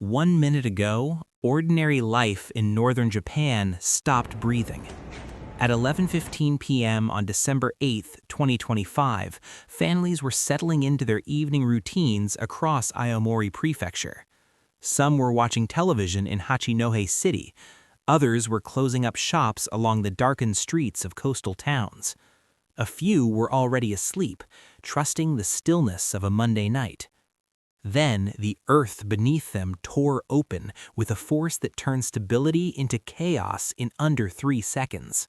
1 minute ago, ordinary life in northern Japan stopped breathing. At 11:15 p.m. on December 8, 2025, families were settling into their evening routines across Aomori prefecture. Some were watching television in Hachinohe City. Others were closing up shops along the darkened streets of coastal towns. A few were already asleep, trusting the stillness of a Monday night. Then the earth beneath them tore open with a force that turned stability into chaos in under 3 seconds.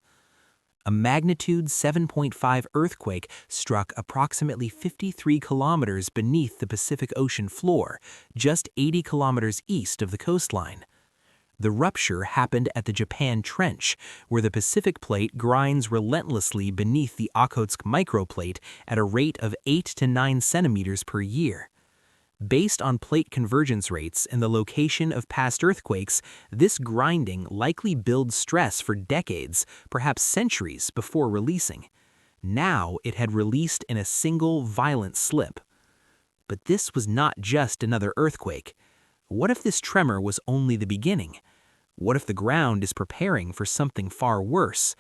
A magnitude 7.5 earthquake struck approximately 53 kilometers beneath the Pacific Ocean floor, just 80 kilometers east of the coastline. The rupture happened at the Japan Trench, where the Pacific Plate grinds relentlessly beneath the Okhotsk microplate at a rate of 8 to 9 centimeters per year. Based on plate convergence rates and the location of past earthquakes, this grinding likely builds stress for decades, perhaps centuries, before releasing. Now it had released in a single violent slip. But this was not just another earthquake. What if this tremor was only the beginning? What if the ground is preparing for something far worse?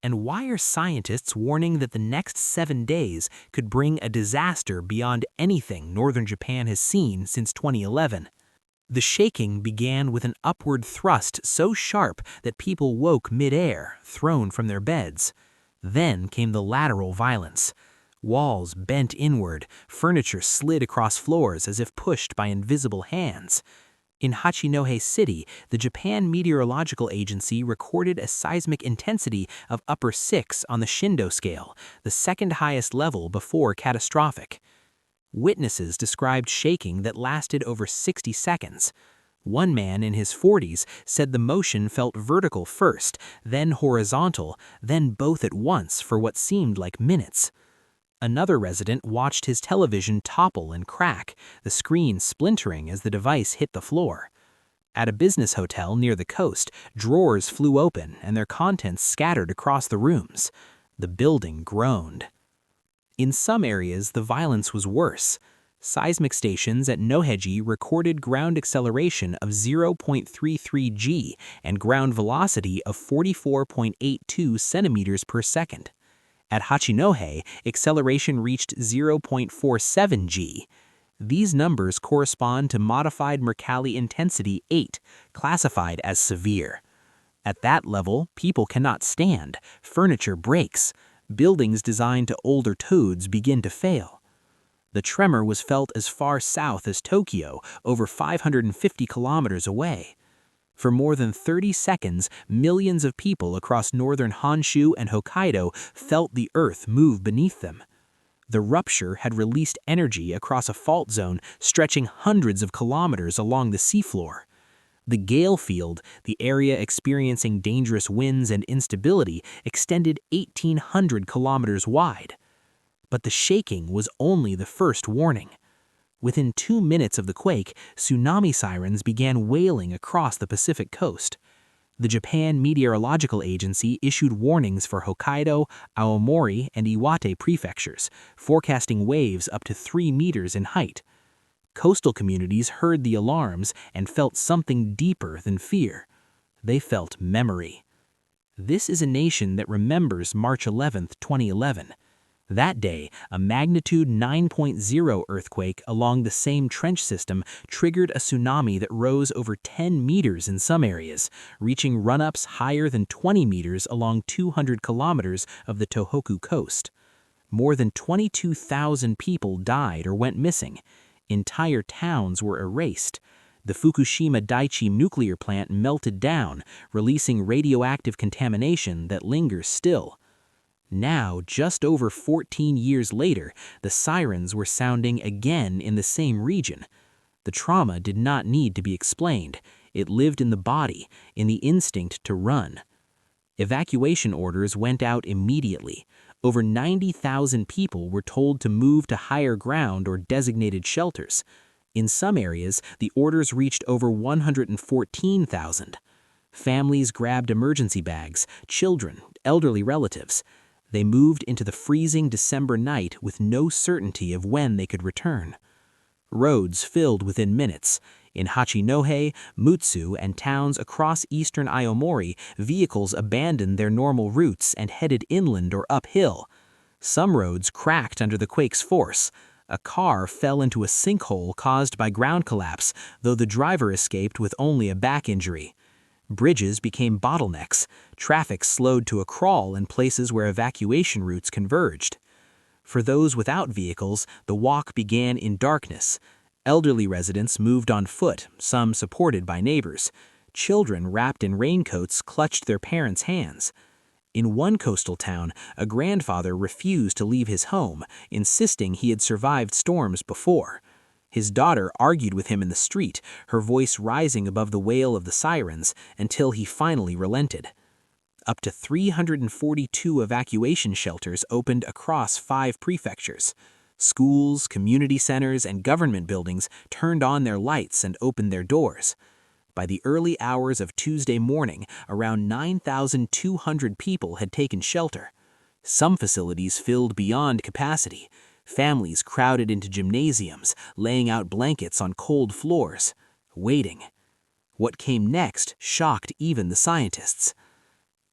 And why are scientists warning that the next 7 days could bring a disaster beyond anything northern Japan has seen since 2011? The shaking began with an upward thrust so sharp that people woke mid-air, thrown from their beds. Then came the lateral violence. Walls bent inward, furniture slid across floors as if pushed by invisible hands. In Hachinohe City, the Japan Meteorological Agency recorded a seismic intensity of upper 6 on the Shindo scale, the second highest level before catastrophic. Witnesses described shaking that lasted over 60 seconds. One man in his 40s said the motion felt vertical first, then horizontal, then both at once for what seemed like minutes. Another resident watched his television topple and crack, the screen splintering as the device hit the floor. At a business hotel near the coast, drawers flew open and their contents scattered across the rooms. The building groaned. In some areas, the violence was worse. Seismic stations at Noheji recorded ground acceleration of 0.33 g and ground velocity of 44.82 centimeters per second. At Hachinohe, acceleration reached 0.47 g. These numbers correspond to modified Mercalli intensity 8, classified as severe. At that level, people cannot stand, furniture breaks, buildings designed to older toads begin to fail. The tremor was felt as far south as Tokyo, over 550 kilometers away. For more than 30 seconds, millions of people across northern Honshu and Hokkaido felt the earth move beneath them. The rupture had released energy across a fault zone stretching hundreds of kilometers along the seafloor. The gale field, the area experiencing dangerous winds and instability, extended 1,800 kilometers wide. But the shaking was only the first warning. Within 2 minutes of the quake, tsunami sirens began wailing across the Pacific coast. The Japan Meteorological Agency issued warnings for Hokkaido, Aomori, and Iwate prefectures, forecasting waves up to 3 meters in height. Coastal communities heard the alarms and felt something deeper than fear. They felt memory. This is a nation that remembers March 11, 2011. That day, a magnitude 9.0 earthquake along the same trench system triggered a tsunami that rose over 10 meters in some areas, reaching run-ups higher than 20 meters along 200 kilometers of the Tōhoku coast. More than 22,000 people died or went missing. Entire towns were erased. The Fukushima Daiichi nuclear plant melted down, releasing radioactive contamination that lingers still. Now, just over 14 years later, the sirens were sounding again in the same region. The trauma did not need to be explained. It lived in the body, in the instinct to run. Evacuation orders went out immediately. Over 90,000 people were told to move to higher ground or designated shelters. In some areas, the orders reached over 114,000. Families grabbed emergency bags, children, elderly relatives. They moved into the freezing December night with no certainty of when they could return. Roads filled within minutes. In Hachinohe, Mutsu, and towns across eastern Aomori, vehicles abandoned their normal routes and headed inland or uphill. Some roads cracked under the quake's force. A car fell into a sinkhole caused by ground collapse, though the driver escaped with only a back injury. Bridges became bottlenecks. Traffic slowed to a crawl in places where evacuation routes converged. For those without vehicles, the walk began in darkness. Elderly residents moved on foot, some supported by neighbors. Children wrapped in raincoats clutched their parents' hands. In one coastal town, a grandfather refused to leave his home, insisting he had survived storms before. His daughter argued with him in the street, her voice rising above the wail of the sirens, until he finally relented. Up to 342 evacuation shelters opened across 5 prefectures. Schools, community centers, and government buildings turned on their lights and opened their doors. By the early hours of Tuesday morning, around 9,200 people had taken shelter. Some facilities filled beyond capacity. Families crowded into gymnasiums, laying out blankets on cold floors, waiting. What came next shocked even the scientists.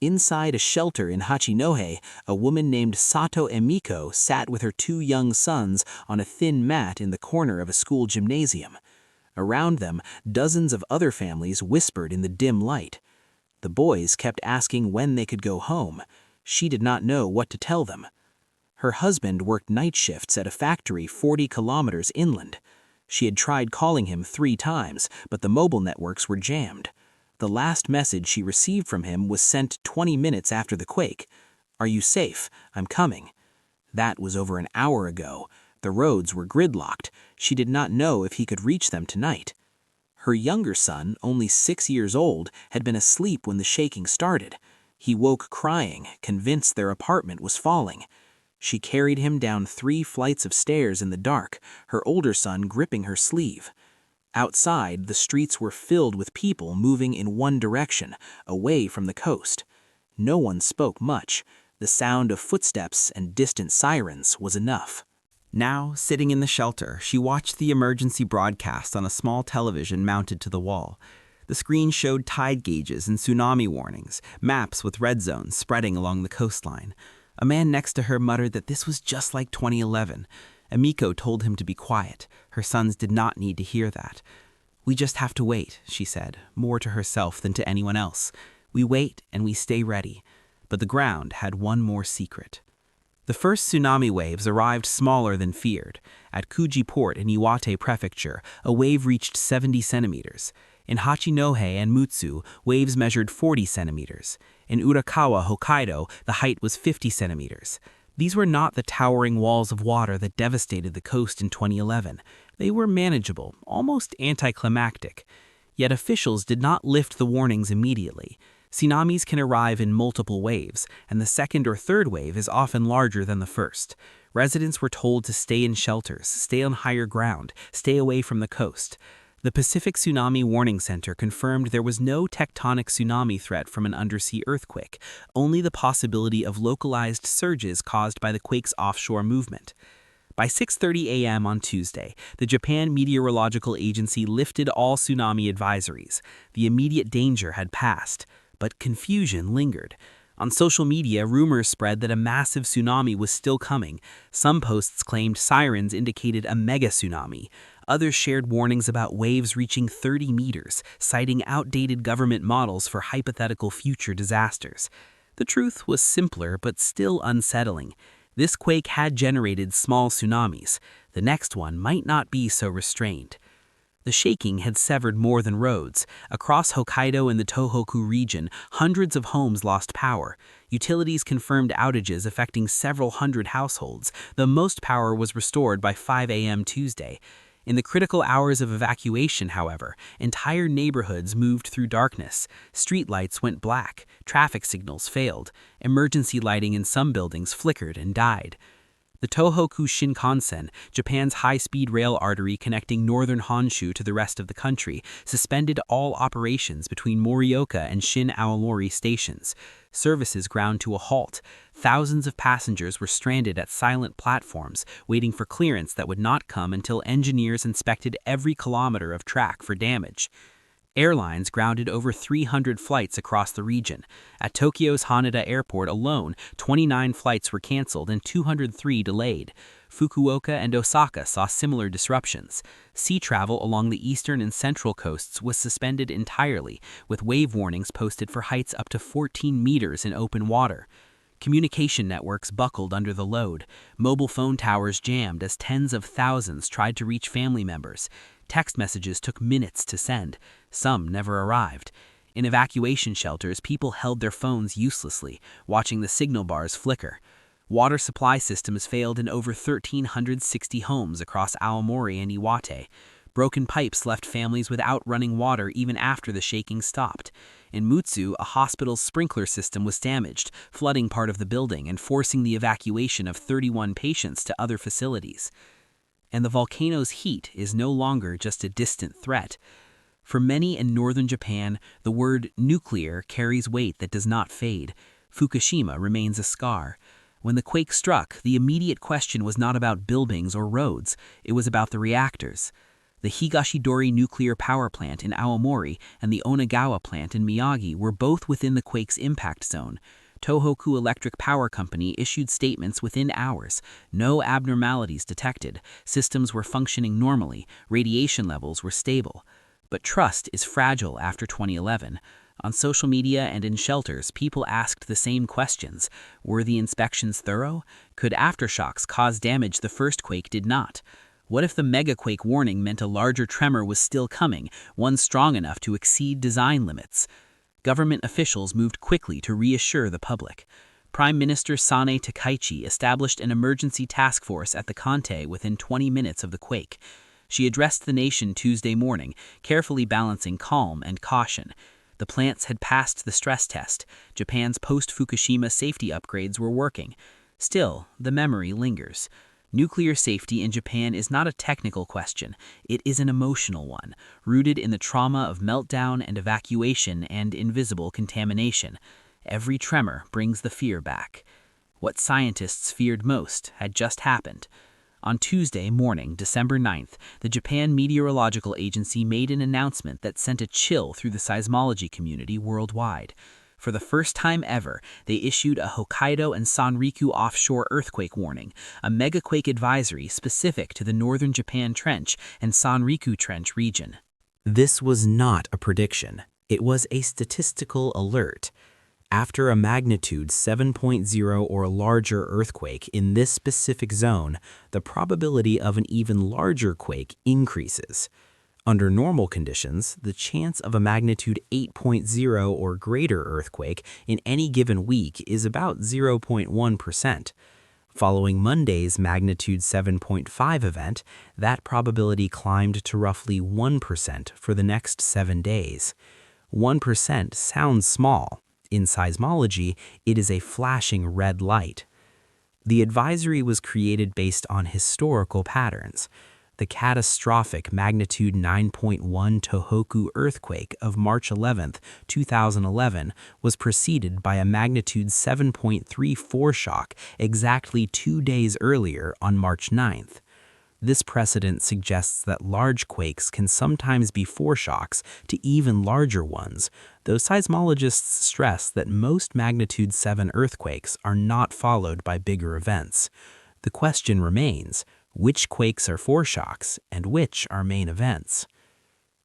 Inside a shelter in Hachinohe, a woman named Sato Emiko sat with her 2 young sons on a thin mat in the corner of a school gymnasium. Around them, dozens of other families whispered in the dim light. The boys kept asking when they could go home. She did not know what to tell them. Her husband worked night shifts at a factory 40 kilometers inland. She had tried calling him 3 times, but the mobile networks were jammed. The last message she received from him was sent 20 minutes after the quake. "Are you safe? I'm coming." That was over an hour ago. The roads were gridlocked. She did not know if he could reach them tonight. Her younger son, only 6 years old, had been asleep when the shaking started. He woke crying, convinced their apartment was falling. She carried him down 3 flights of stairs in the dark, her older son gripping her sleeve. Outside, the streets were filled with people moving in one direction, away from the coast. No one spoke much. The sound of footsteps and distant sirens was enough. Now, sitting in the shelter, she watched the emergency broadcast on a small television mounted to the wall. The screen showed tide gauges and tsunami warnings, maps with red zones spreading along the coastline. A man next to her muttered that this was just like 2011. Emiko told him to be quiet. Her sons did not need to hear that. "We just have to wait," she said, more to herself than to anyone else. "We wait and we stay ready." But the ground had one more secret. The first tsunami waves arrived smaller than feared. At Kuji Port in Iwate Prefecture, a wave reached 70 centimeters. In Hachinohe and Mutsu, waves measured 40 centimeters. In Urakawa, Hokkaido, the height was 50 centimeters. These were not the towering walls of water that devastated the coast in 2011. They were manageable, almost anticlimactic. Yet officials did not lift the warnings immediately. Tsunamis can arrive in multiple waves, and the second or third wave is often larger than the first. Residents were told to stay in shelters, stay on higher ground, stay away from the coast. The Pacific Tsunami Warning Center confirmed there was no tectonic tsunami threat from an undersea earthquake, only the possibility of localized surges caused by the quake's offshore movement. By 6:30 a.m. on Tuesday, the Japan Meteorological Agency lifted all tsunami advisories. The immediate danger had passed, but confusion lingered. On social media, rumors spread that a massive tsunami was still coming. Some posts claimed sirens indicated a mega tsunami. Others shared warnings about waves reaching 30 meters, citing outdated government models for hypothetical future disasters. The truth was simpler but still unsettling. This quake had generated small tsunamis. The next one might not be so restrained. The shaking had severed more than roads. Across Hokkaido and the Tōhoku region, hundreds of homes lost power. Utilities confirmed outages affecting several hundred households, though most power was restored by 5 a.m. Tuesday. In the critical hours of evacuation, however, entire neighborhoods moved through darkness. Streetlights went black, traffic signals failed, emergency lighting in some buildings flickered and died. The Tōhoku Shinkansen, Japan's high-speed rail artery connecting northern Honshu to the rest of the country, suspended all operations between Morioka and Shin Aomori stations. Services ground to a halt. Thousands of passengers were stranded at silent platforms, waiting for clearance that would not come until engineers inspected every kilometer of track for damage. Airlines grounded over 300 flights across the region. At Tokyo's Haneda Airport alone, 29 flights were canceled and 203 delayed. Fukuoka and Osaka saw similar disruptions. Sea travel along the eastern and central coasts was suspended entirely, with wave warnings posted for heights up to 14 meters in open water. Communication networks buckled under the load. Mobile phone towers jammed as tens of thousands tried to reach family members. Text messages took minutes to send. Some never arrived. In evacuation shelters, people held their phones uselessly, watching the signal bars flicker. Water supply systems failed in over 1,360 homes across Aomori and Iwate. Broken pipes left families without running water even after the shaking stopped. In Mutsu, a hospital's sprinkler system was damaged, flooding part of the building and forcing the evacuation of 31 patients to other facilities. And the volcano's heat is no longer just a distant threat. For many in northern Japan, the word nuclear carries weight that does not fade. Fukushima remains a scar. When the quake struck, the immediate question was not about buildings or roads, it was about the reactors. The Higashidori nuclear power plant in Aomori and the Onagawa plant in Miyagi were both within the quake's impact zone. Tōhoku Electric Power Company issued statements within hours. No abnormalities detected. Systems were functioning normally. Radiation levels were stable. But trust is fragile after 2011. On social media and in shelters, people asked the same questions. Were the inspections thorough? Could aftershocks cause damage the first quake did not? What if the Megaquake warning meant a larger tremor was still coming, one strong enough to exceed design limits? Government officials moved quickly to reassure the public. Prime Minister Sane Takaichi established an emergency task force at the Kante within 20 minutes of the quake. She addressed the nation Tuesday morning, carefully balancing calm and caution. The plants had passed the stress test. Japan's post-Fukushima safety upgrades were working. Still, the memory lingers. Nuclear safety in Japan is not a technical question. It is an emotional one, rooted in the trauma of meltdown and evacuation and invisible contamination. Every tremor brings the fear back. What scientists feared most had just happened. On Tuesday morning, December 9th, the Japan Meteorological Agency made an announcement that sent a chill through the seismology community worldwide. For the first time ever, they issued a Hokkaido and Sanriku offshore earthquake warning, a megaquake advisory specific to the northern Japan Trench and Sanriku Trench region. This was not a prediction. It was a statistical alert. After a magnitude 7.0 or larger earthquake in this specific zone, the probability of an even larger quake increases. Under normal conditions, the chance of a magnitude 8.0 or greater earthquake in any given week is about 0.1%. Following Monday's magnitude 7.5 event, that probability climbed to roughly 1% for the next 7 days. 1% sounds small. In seismology, it is a flashing red light. The advisory was created based on historical patterns. The catastrophic magnitude 9.1 Tōhoku earthquake of March 11, 2011 was preceded by a magnitude 7.3 foreshock exactly 2 days earlier on March 9th. This precedent suggests that large quakes can sometimes be foreshocks to even larger ones, though seismologists stress that most magnitude 7 earthquakes are not followed by bigger events. The question remains, which quakes are foreshocks and which are main events?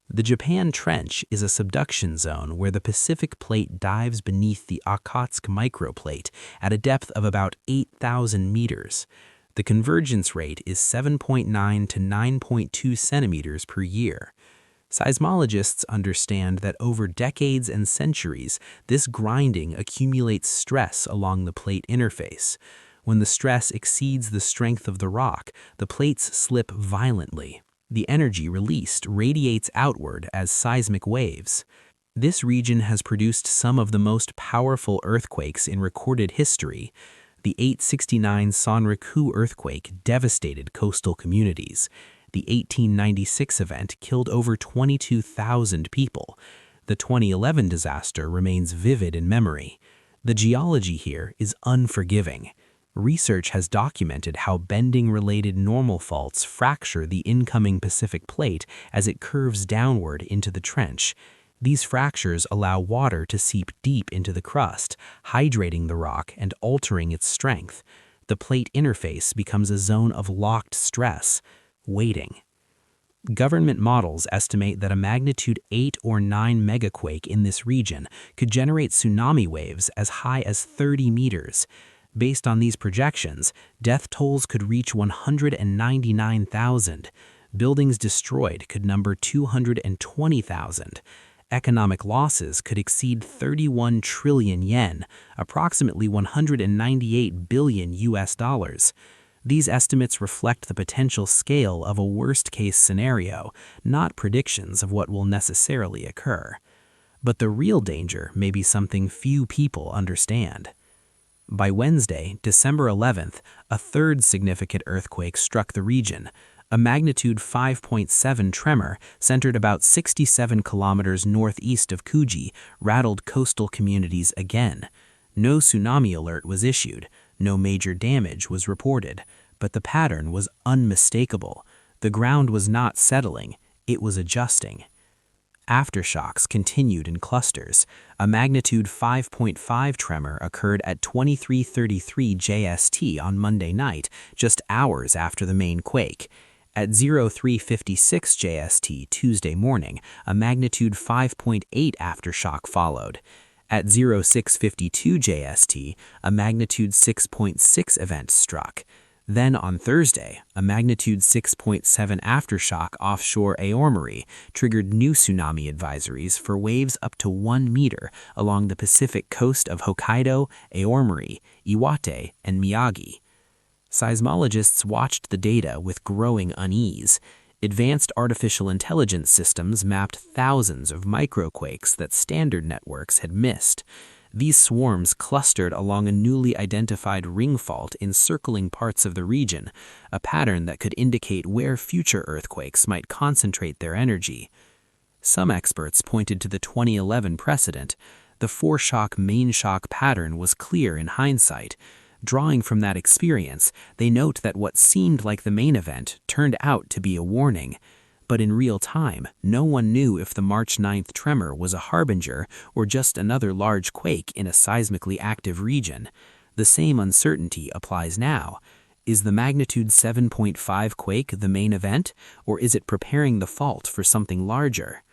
The Japan Trench is a subduction zone where the Pacific Plate dives beneath the Okhotsk microplate at a depth of about 8,000 meters. The convergence rate is 7.9 to 9.2 centimeters per year. Seismologists understand that over decades and centuries, this grinding accumulates stress along the plate interface. When the stress exceeds the strength of the rock, the plates slip violently. The energy released radiates outward as seismic waves. This region has produced some of the most powerful earthquakes in recorded history. The 869 Sanriku earthquake devastated coastal communities. The 1896 event killed over 22,000 people. The 2011 disaster remains vivid in memory. The geology here is unforgiving. Research has documented how bending-related normal faults fracture the incoming Pacific plate as it curves downward into the trench. These fractures allow water to seep deep into the crust, hydrating the rock and altering its strength. The plate interface becomes a zone of locked stress, waiting. Government models estimate that a magnitude 8 or 9 megaquake in this region could generate tsunami waves as high as 30 meters. Based on these projections, death tolls could reach 199,000. Buildings destroyed could number 220,000. Economic losses could exceed 31 trillion yen, approximately 198 billion US dollars. These estimates reflect the potential scale of a worst-case scenario, not predictions of what will necessarily occur. But the real danger may be something few people understand. By Wednesday, December 11th, a third significant earthquake struck the region. A magnitude 5.7 tremor, centered about 67 kilometers northeast of Kuji, rattled coastal communities again. No tsunami alert was issued, no major damage was reported, but the pattern was unmistakable. The ground was not settling, it was adjusting. Aftershocks continued in clusters. A magnitude 5.5 tremor occurred at 23:33 JST on Monday night, just hours after the main quake. At 03:56 JST Tuesday morning, a magnitude 5.8 aftershock followed. At 06:52 JST, a magnitude 6.6 event struck. Then on Thursday, a magnitude 6.7 aftershock offshore Aomori triggered new tsunami advisories for waves up to 1 meter along the Pacific coast of Hokkaido, Aomori, Iwate, and Miyagi. Seismologists watched the data with growing unease. Advanced artificial intelligence systems mapped thousands of microquakes that standard networks had missed. These swarms clustered along a newly identified ring fault encircling parts of the region, a pattern that could indicate where future earthquakes might concentrate their energy. Some experts pointed to the 2011 precedent. The foreshock main shock pattern was clear in hindsight. Drawing from that experience, they note that what seemed like the main event turned out to be a warning. But in real time, no one knew if the March 9th tremor was a harbinger or just another large quake in a seismically active region. The same uncertainty applies now. Is the magnitude 7.5 quake the main event, or is it preparing the fault for something larger?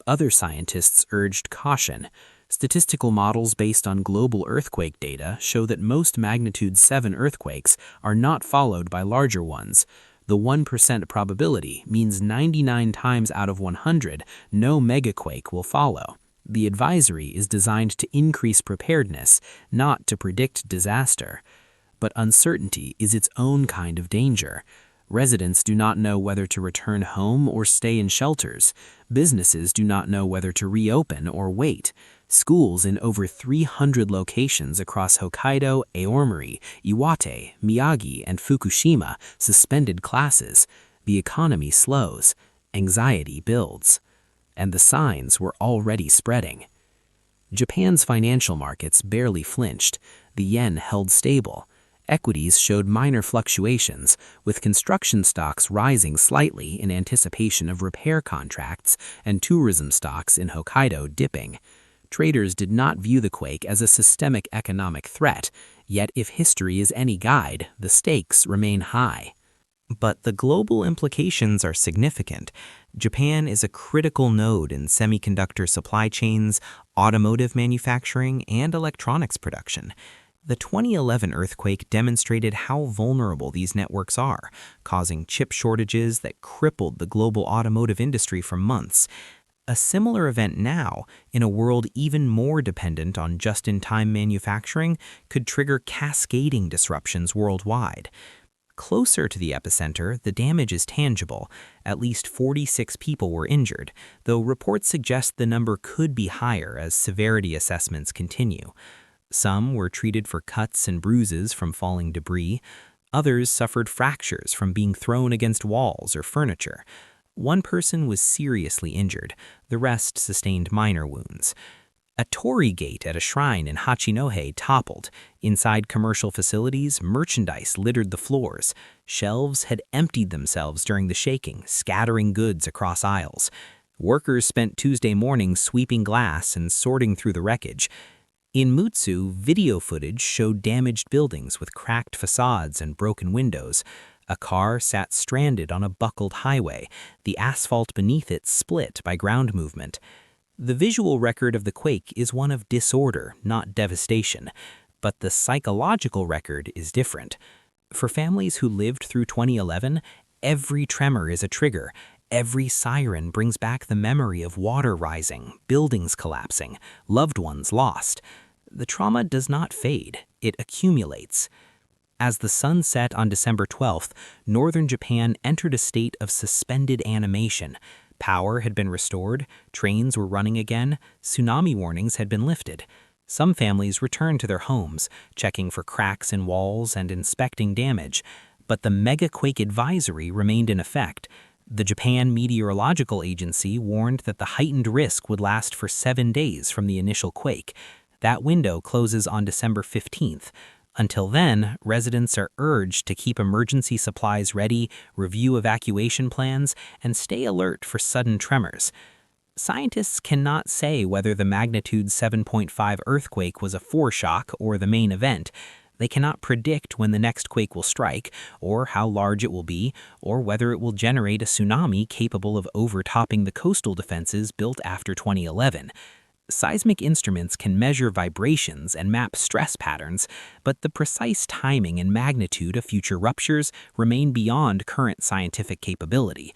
Other scientists urged caution. Statistical models based on global earthquake data show that most magnitude 7 earthquakes are not followed by larger ones. The 1% probability means 99 times out of 100, no megaquake will follow. The advisory is designed to increase preparedness, not to predict disaster. But uncertainty is its own kind of danger. Residents do not know whether to return home or stay in shelters. Businesses do not know whether to reopen or wait. Schools in over 300 locations across Hokkaido, Aomori, Iwate, Miyagi, and Fukushima suspended classes. The economy slows. Anxiety builds. And the signs were already spreading. Japan's financial markets barely flinched. The yen held stable. Equities showed minor fluctuations, with construction stocks rising slightly in anticipation of repair contracts and tourism stocks in Hokkaido dipping. Traders did not view the quake as a systemic economic threat, yet if history is any guide, the stakes remain high. But the global implications are significant. Japan is a critical node in semiconductor supply chains, automotive manufacturing, and electronics production. The 2011 earthquake demonstrated how vulnerable these networks are, causing chip shortages that crippled the global automotive industry for months. A similar event now, in a world even more dependent on just-in-time manufacturing, could trigger cascading disruptions worldwide. Closer to the epicenter, the damage is tangible. At least 46 people were injured, though reports suggest the number could be higher as severity assessments continue. Some were treated for cuts and bruises from falling debris. Others suffered fractures from being thrown against walls or furniture. One person was seriously injured. The rest sustained minor wounds. A torii gate at a shrine in Hachinohe toppled. Inside commercial facilities, merchandise littered the floors. Shelves had emptied themselves during the shaking, scattering goods across aisles. Workers spent Tuesday morning sweeping glass and sorting through the wreckage. In Mutsu, video footage showed damaged buildings with cracked facades and broken windows. A car sat stranded on a buckled highway, the asphalt beneath it split by ground movement. The visual record of the quake is one of disorder, not devastation. But the psychological record is different. For families who lived through 2011, every tremor is a trigger. Every siren brings back the memory of water rising, buildings collapsing, loved ones lost. The trauma does not fade, it accumulates. As the sun set on December 12th, northern Japan entered a state of suspended animation. Power had been restored, trains were running again, tsunami warnings had been lifted. Some families returned to their homes, checking for cracks in walls and inspecting damage. But the Megaquake advisory remained in effect. The Japan Meteorological Agency warned that the heightened risk would last for 7 days from the initial quake. That window closes on December 15th. Until then, residents are urged to keep emergency supplies ready, review evacuation plans, and stay alert for sudden tremors. Scientists cannot say whether the magnitude 7.5 earthquake was a foreshock or the main event. They cannot predict when the next quake will strike, or how large it will be, or whether it will generate a tsunami capable of overtopping the coastal defenses built after 2011. Seismic instruments can measure vibrations and map stress patterns, but the precise timing and magnitude of future ruptures remain beyond current scientific capability.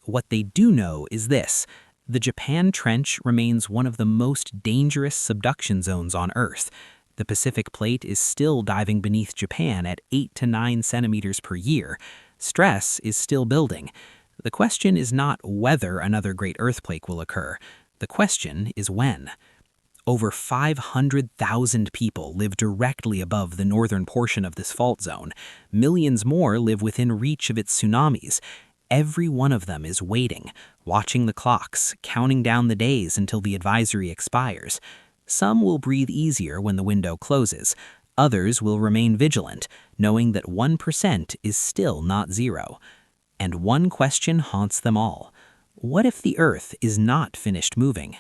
What they do know is this: the Japan Trench remains one of the most dangerous subduction zones on Earth. The Pacific Plate is still diving beneath Japan at 8 to 9 centimeters per year. Stress is still building. The question is not whether another great earthquake will occur. The question is when. Over 500,000 people live directly above the northern portion of this fault zone. Millions more live within reach of its tsunamis. Every one of them is waiting, watching the clocks, counting down the days until the advisory expires. Some will breathe easier when the window closes. Others will remain vigilant, knowing that 1% is still not zero. And one question haunts them all. What if the Earth is not finished moving?